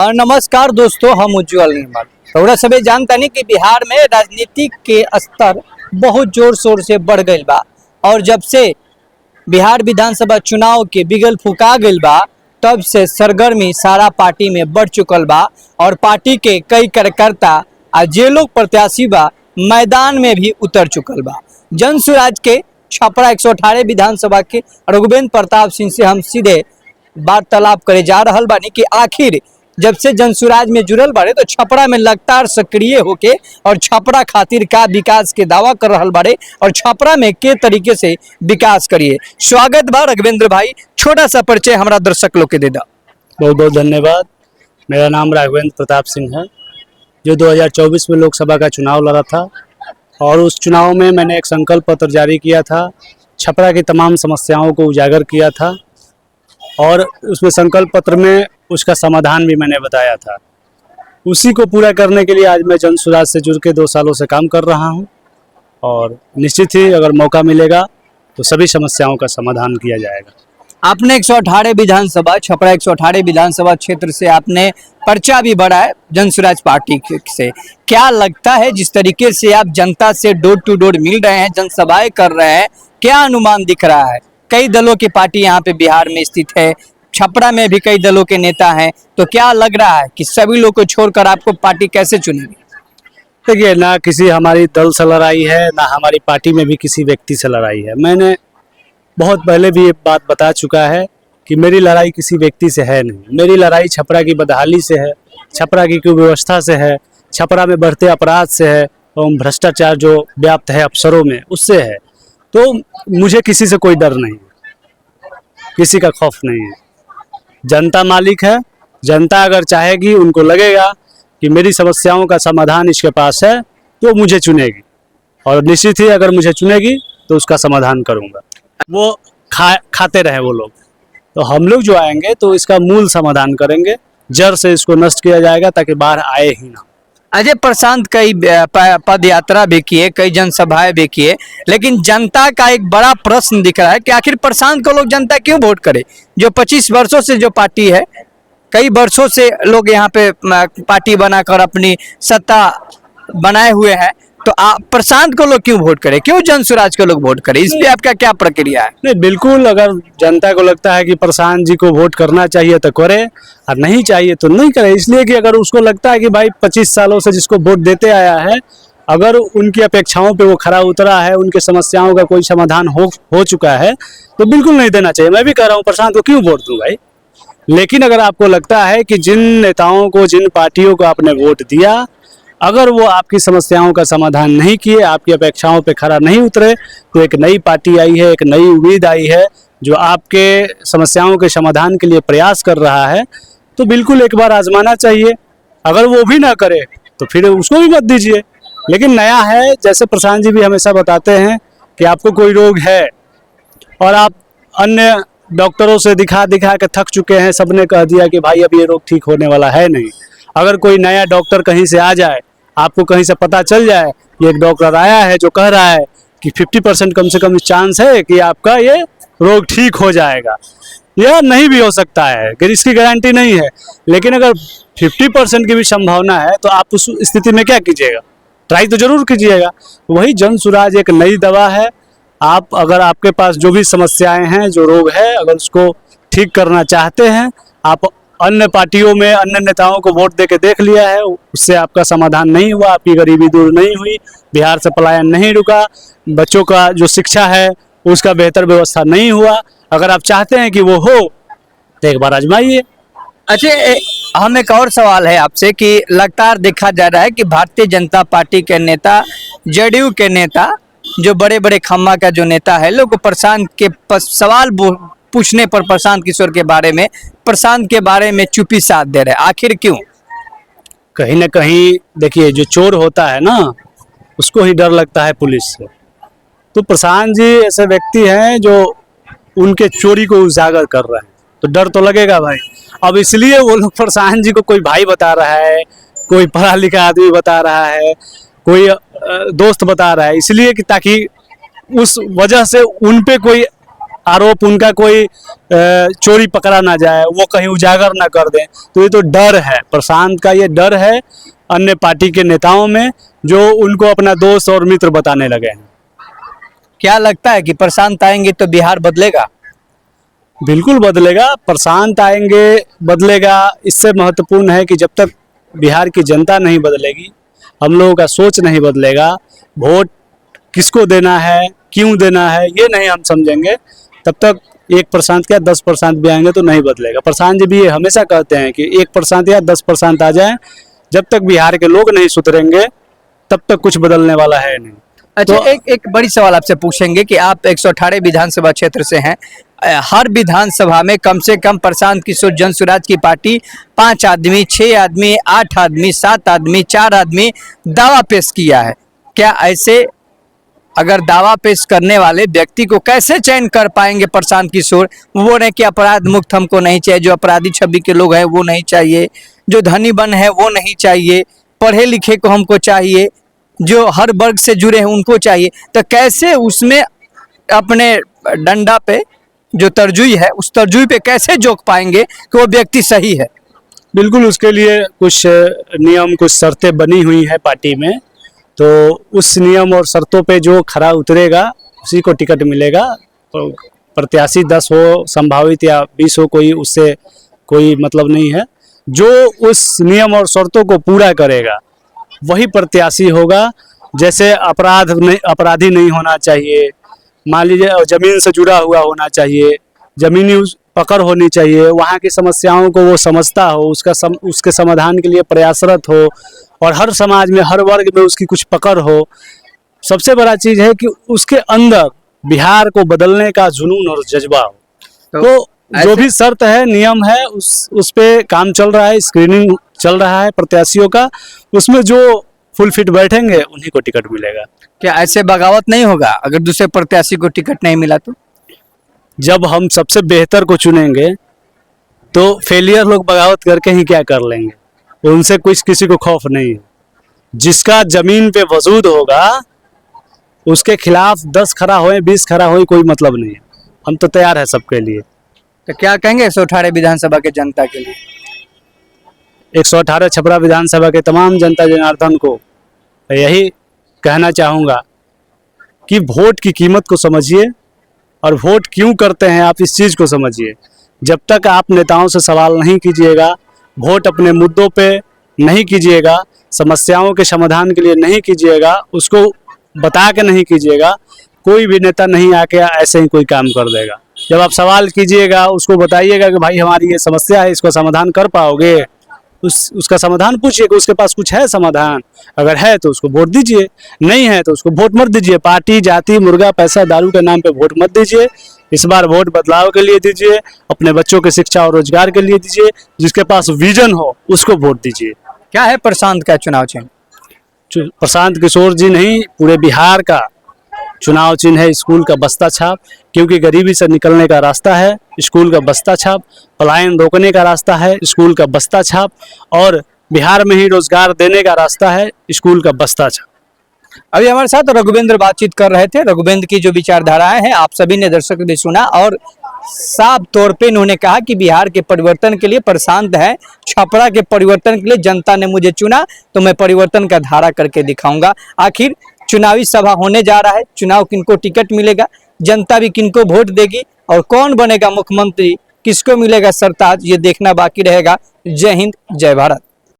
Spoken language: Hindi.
और नमस्कार दोस्तों, हम उज्जवल निर्मल। थोड़ा सभी जानता नहीं कि बिहार में राजनीति के स्तर बहुत जोर शोर से बढ़ गई बा। और जब से बिहार विधानसभा चुनाव के बिगल फुका गई बा, तब से सरगर्मी सारा पार्टी में बढ़ चुकल बा। और पार्टी के कई कार्यकर्ता आ जे लोग प्रत्याशी बा मैदान में भी उतर चुकल बा। जन स्वराज के छपरा 118 विधानसभा के रघुवेंद्र प्रताप सिंह से हम सीधे वार्तालाप करे जा रहल बानी कि आखिर जब से जनसुराज में जुड़ल बारे तो छपरा में लगातार सक्रिय होके और छपरा खातिर का विकास के दावा कर रहल बारे और छपरा में के तरीके से विकास करिए। स्वागत बा रघुवेंद्र भाई, छोटा सा परिचय हमारा दर्शक लोग के दे दा। बहुत बहुत धन्यवाद। मेरा नाम राघवेंद्र प्रताप सिंह है, जो 2024 में लोकसभा का चुनाव लड़ा था और उस चुनाव में मैंने एक संकल्प पत्र जारी किया था, छपरा की तमाम समस्याओं को उजागर किया था और उसमें संकल्प पत्र में उसका समाधान भी मैंने बताया था। उसी को पूरा करने के लिए आज मैं जन स्वराज से जुड़ के 2 सालों से काम कर रहा हूं और निश्चित ही अगर मौका मिलेगा तो सभी समस्याओं का समाधान किया जाएगा। आपने 118 विधानसभा छपरा 118 विधानसभा क्षेत्र से आपने पर्चा भी बढ़ा है जन स्वराज पार्टी से। क्या लगता है जिस तरीके से आप जनता से डोर टू डोर मिल रहे हैं, जनसभाएं कर रहे हैं, क्या अनुमान दिख रहा है? कई दलों की पार्टी यहाँ पे बिहार में स्थित है, छपरा में भी कई दलों के नेता हैं, तो क्या लग रहा है कि सभी लोग को छोड़कर आपको पार्टी कैसे चुनेगी? देखिए, ना किसी हमारी दल से लड़ाई है, ना हमारी पार्टी में भी किसी व्यक्ति से लड़ाई है। मैंने बहुत पहले भी ये बात बता चुका है कि मेरी लड़ाई किसी व्यक्ति से है नहीं। मेरी लड़ाई छपरा की बदहाली से है, छपरा की कुव्यवस्था से है, छपरा में बढ़ते अपराध से है और भ्रष्टाचार जो व्याप्त है अफसरों में, उससे है। तो मुझे किसी से कोई डर नहीं है, किसी का खौफ नहीं है। जनता मालिक है, जनता अगर चाहेगी, उनको लगेगा कि मेरी समस्याओं का समाधान इसके पास है तो मुझे चुनेगी और निश्चित ही अगर मुझे चुनेगी तो उसका समाधान करूंगा। वो खाते रहे वो लोग, तो हम लोग जो आएंगे तो इसका मूल समाधान करेंगे, जड़ से इसको नष्ट किया जाएगा ताकि बाहर आए ही ना। अजय प्रशांत कई पद यात्रा भी किए, कई जनसभाएं भी किए, लेकिन जनता का एक बड़ा प्रश्न दिख रहा है कि आखिर प्रशांत को लोग जनता क्यों वोट करे? जो 25 वर्षों से जो पार्टी है, कई वर्षों से लोग यहाँ पे पार्टी बनाकर अपनी सत्ता बनाए हुए हैं, तो प्रशांत को लोग क्यों वोट करे? क्यों जन स्वराज को लोग वोट करे? इस पे आपका क्या प्रक्रिया है? नहीं, बिल्कुल, अगर जनता को लगता है कि प्रशांत जी को वोट करना चाहिए तो करे और नहीं चाहिए तो नहीं करे। इसलिए कि अगर उसको लगता है कि भाई 25 सालों से जिसको वोट देते आया है, अगर उनकी अपेक्षाओं पे वो खरा उतरा है, उनके समस्याओं का कोई समाधान हो चुका है, तो बिल्कुल नहीं देना चाहिए। मैं भी कह रहा हूँ प्रशांत को क्यों वोट दूं भाई। लेकिन अगर आपको लगता है कि जिन नेताओं को, जिन पार्टियों को आपने वोट दिया, अगर वो आपकी समस्याओं का समाधान नहीं किए, आपकी अपेक्षाओं पे खरा नहीं उतरे, तो एक नई पार्टी आई है, एक नई उम्मीद आई है जो आपके समस्याओं के समाधान के लिए प्रयास कर रहा है, तो बिल्कुल एक बार आजमाना चाहिए। अगर वो भी ना करे तो फिर उसको भी मत दीजिए। लेकिन नया है, जैसे प्रशांत जी भी हमेशा बताते हैं कि आपको कोई रोग है और आप अन्य डॉक्टरों से दिखा दिखा के थक चुके हैं, सबने कह दिया कि भाई अब ये रोग ठीक होने वाला है नहीं। अगर कोई नया डॉक्टर कहीं से आ जाए, आपको कहीं से पता चल जाए कि एक डॉक्टर आया है जो कह रहा है कि 50% कम से कम चांस है कि आपका ये रोग ठीक हो जाएगा, यह नहीं भी हो सकता है, इसकी गारंटी नहीं है। लेकिन अगर 50% की भी संभावना है तो आप उस स्थिति में क्या कीजिएगा? ट्राई तो जरूर कीजिएगा। वही जन स्वराज एक नई दवा है। आप अगर आपके पास जो भी समस्याएं हैं, जो रोग है, अगर उसको ठीक करना चाहते हैं, आप अन्य पार्टियों में अन्य नेताओं को वोट देके देख लिया है, उससे आपका समाधान नहीं हुआ, आपकी गरीबी दूर नहीं हुई, बिहार से पलायन नहीं रुका, बच्चों का जो शिक्षा है उसका बेहतर व्यवस्था नहीं हुआ। अगर आप चाहते हैं कि वो हो तो एक बार आजमाइए। अच्छा, हम एक और सवाल है आपसे कि लगातार देखा जा रहा है कि भारतीय जनता पार्टी के नेता, जेडीयू के नेता, जो बड़े बड़े खम्मा का जो नेता है, लोग प्रशांत के सवाल पूछने पर प्रशांत किशोर के बारे में, प्रशांत के बारे में चुप्पी साध दे रहे हैं। आखिर क्यों? कहीं ना कहीं देखिए, जो चोर होता है ना, उसको ही डर लगता है पुलिस से। तो प्रशांत जी ऐसे व्यक्ति हैं जो उनके चोरी को उजागर कर रहे हैं, तो डर तो लगेगा भाई। अब इसलिए वो लोग प्रशांत जी को कोई भाई बता रहा है, कोई पढ़ा लिखा आदमी बता रहा है, कोई दोस्त बता रहा है, इसलिए कि ताकि उस वजह से उन पे कोई आरोप उनका कोई चोरी पकड़ा ना जाए, वो कहीं उजागर ना कर दें। तो ये तो डर है, प्रशांत का ये डर है अन्य पार्टी के नेताओं में, जो उनको अपना दोस्त और मित्र बताने लगे हैं। क्या लगता है कि प्रशांत आएंगे तो बिहार बदलेगा? बिल्कुल बदलेगा, प्रशांत आएंगे बदलेगा। इससे महत्वपूर्ण है कि जब तक बिहार की जनता नहीं बदलेगी, हम लोगों का सोच नहीं बदलेगा, वोट किसको देना है, क्यों देना है, ये नहीं हम समझेंगे, तब तक 1% क्या 10% भी आएंगे तो नहीं बदलेगा। प्रशांत जी भी ये हमेशा कहते हैं कि 1% या 10% आ जाए, जब तक बिहार के लोग नहीं सुधरेंगे तब तक कुछ बदलने वाला है नहीं। अच्छा, तो एक बड़ी सवाल आपसे पूछेंगे कि आप 118 विधानसभा क्षेत्र से हैं। हर विधानसभा में कम से कम प्रशांत किशोर जन स्वराज की पार्टी 5 आदमी, 6 आदमी, 8 आदमी, 7 आदमी, 4 आदमी दावा पेश किया है। क्या ऐसे अगर दावा पेश करने वाले व्यक्ति को कैसे चयन कर पाएंगे प्रशांत किशोर? वो नहीं कि अपराध मुक्त हमको नहीं चाहिए, जो अपराधी छवि के लोग हैं वो नहीं चाहिए, जो धनी बन है वो नहीं चाहिए, पढ़े लिखे को हमको चाहिए, जो हर वर्ग से जुड़े हैं उनको चाहिए। तो कैसे उसमें अपने डंडा पे जो तरजुई है उस तरजुई पे कैसे जोक पाएंगे कि वो व्यक्ति सही है? बिल्कुल, उसके लिए कुछ नियम, कुछ शर्तें बनी हुई है पार्टी में। तो उस नियम और शर्तों पे जो खरा उतरेगा उसी को टिकट मिलेगा। तो प्रत्याशी 10 हो संभावित या 20 हो, कोई उससे कोई मतलब नहीं है। जो उस नियम और शर्तों को पूरा करेगा वही प्रत्याशी होगा। जैसे अपराधी नहीं होना चाहिए, मान लीजिए जमीन से जुड़ा हुआ होना चाहिए, जमीनी पकड़ होनी चाहिए, वहाँ की समस्याओं को वो समझता हो, उसके समाधान के लिए प्रयासरत हो, और हर समाज में, हर वर्ग में उसकी कुछ पकड़ हो। सबसे बड़ा चीज़ है कि उसके अंदर बिहार को बदलने का जुनून और जज्बा हो। तो जो भी शर्त है, नियम है, उस पे काम चल रहा है, स्क्रीनिंग चल रहा है प्रत्याशियों का। उसमें जो फुल फिट बैठेंगे उन्हीं को टिकट मिलेगा। क्या ऐसे बगावत नहीं होगा अगर दूसरे प्रत्याशी को टिकट नहीं मिला तो? जब हम सबसे बेहतर को चुनेंगे तो फेलियर लोग बगावत करके ही क्या कर लेंगे, उनसे कुछ किसी को खौफ नहीं है। जिसका जमीन पे वजूद होगा उसके खिलाफ 10 खड़ा होए, 20 खड़ा होए, कोई मतलब नहीं है। हम तो तैयार है सबके लिए। तो क्या कहेंगे 118 विधानसभा के जनता के लिए? 118 छपरा विधानसभा के तमाम जनता जनार्दन को यही कहना चाहूँगा कि वोट की कीमत को समझिए, और वोट क्यों करते हैं आप इस चीज़ को समझिए। जब तक आप नेताओं से सवाल नहीं कीजिएगा, वोट अपने मुद्दों पे नहीं कीजिएगा, समस्याओं के समाधान के लिए नहीं कीजिएगा, उसको बता के नहीं कीजिएगा, कोई भी नेता नहीं आके ऐसे ही कोई काम कर देगा। जब आप सवाल कीजिएगा, उसको बताइएगा कि भाई हमारी ये समस्या है, इसको समाधान कर पाओगे, उसका समाधान पूछिए कि उसके पास कुछ है समाधान। अगर है तो उसको वोट दीजिए, नहीं है तो उसको वोट मत दीजिए। पार्टी, जाति, मुर्गा, पैसा, दारू के नाम पे वोट मत दीजिए। इस बार वोट बदलाव के लिए दीजिए, अपने बच्चों के शिक्षा और रोजगार के लिए दीजिए। जिसके पास विजन हो उसको वोट दीजिए। क्या है प्रशांत का चुनाव चिन्ह? प्रशांत किशोर जी नहीं, पूरे बिहार का चुनाव चिन्ह है स्कूल का बस्ता छाप। क्योंकि गरीबी से निकलने का रास्ता है स्कूल का बस्ता छाप, पलायन रोकने का रास्ता है स्कूल का बस्ता छाप, और बिहार में ही रोजगार देने का रास्ता है स्कूल का बस्ता छाप। अभी हमारे साथ रघुवेंद्र बातचीत कर रहे थे। रघुवेंद्र की जो विचारधाराएं हैं आप सभी ने, दर्शक भी सुना, और साफ तौर पे इन्होंने कहा कि बिहार के परिवर्तन के लिए प्रशांत है, छपरा के परिवर्तन के लिए जनता ने मुझे चुना तो मैं परिवर्तन का धारा करके दिखाऊंगा। आखिर चुनावी सभा होने जा रहा है, चुनाव किनको टिकट मिलेगा, जनता भी किनको वोट देगी, और कौन बनेगा मुख्यमंत्री, किसको मिलेगा सरताज, ये देखना बाकी रहेगा। जय हिंद, जय भारत।